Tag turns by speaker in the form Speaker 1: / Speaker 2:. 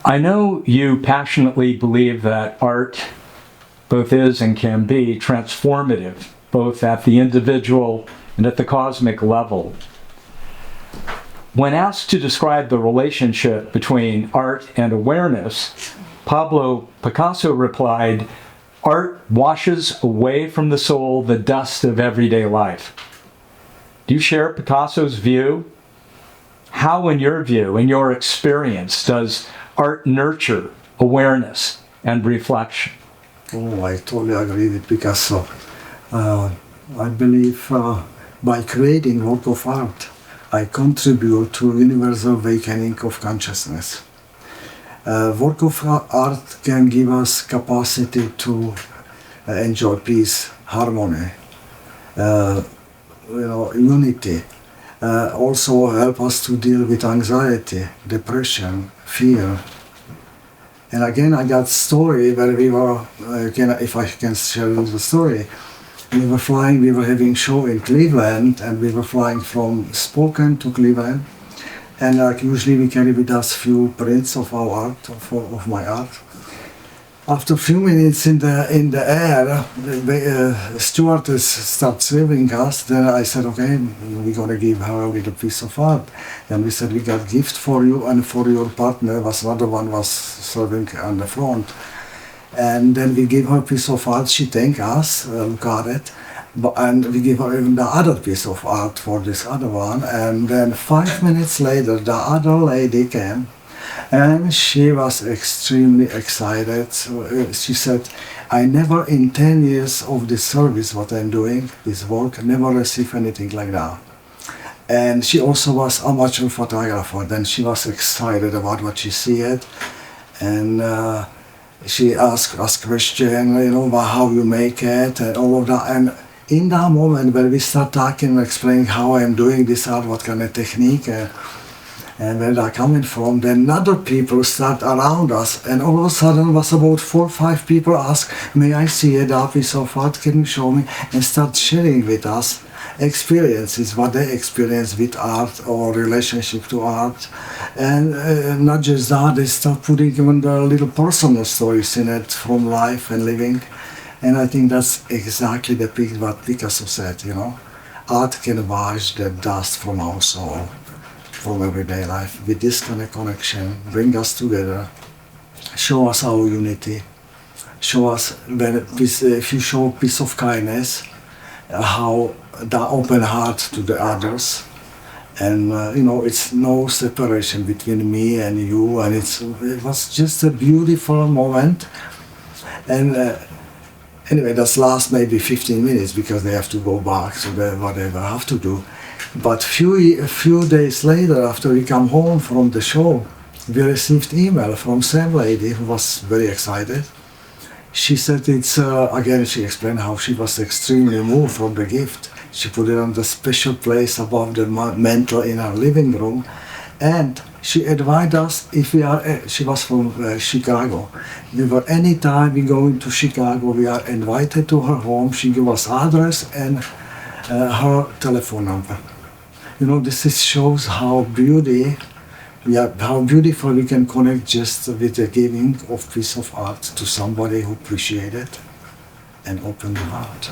Speaker 1: I know you passionately believe that art both is and can be transformative, both at the individual and at the cosmic level. When asked to describe the relationship between art and awareness, Pablo Picasso replied, "Art washes away from the soul the dust of everyday life." Do you share Picasso's view? How, in your view, in your experience, does art nurture awareness and reflection?
Speaker 2: Oh, I totally agree with Picasso. I believe by creating work of art, I contribute to universal awakening of consciousness. Work of art can give us capacity to enjoy peace, harmony, unity. Also help us to deal with anxiety, depression, fear. And again, I got a story where we were, if I can share the story, we were having a show in Cleveland, and we were flying from Spokane to Cleveland. And usually we carry with us few prints of our art, of my art. After a few minutes in the air, the stewardess started serving us. Then I said, okay, we're going to give her a little piece of art. And we said, we got gift for you and for your partner. Another one was serving on the front. And then we gave her a piece of art. She thanked us, look at it. And we gave her even the other piece of art for this other one. And then 5 minutes later, the other lady came. And she was extremely excited. She said, I never in 10 years of this service, what I'm doing, this work, never received anything like that. And she also was amateur photographer. Then she was excited about what she see. And she asked us questions, how you make it and all of that. And in that moment when we start talking and explaining how I'm doing this art, what kind of technique, and where they're coming from, then other people start around us, and all of a sudden was about 4 or 5 people ask, may I see a piece of art, can you show me, and start sharing with us experiences, what they experience with art or relationship to art. And not just that, they start putting even the little personal stories in it from life and living. And I think that's exactly what Picasso said, art can wash the dust from our soul, from everyday life, with this kind of connection, bring us together, show us our unity, show us, if you show a piece of kindness, how the open heart to the others, and it's no separation between me and you, and it was just a beautiful moment. And anyway, that's last maybe 15 minutes because they have to go back, so whatever I have to do. But a few days later, after we come home from the show, we received email from same lady who was very excited. She said again, she explained how she was extremely moved from the gift. She put it on the special place above the mantle in her living room. And she advised us if she was from Chicago. Anytime we go into Chicago, we are invited to her home. She gave us address and her telephone number. This shows how beautiful we can connect just with the giving of piece of art to somebody who appreciates it and open the heart.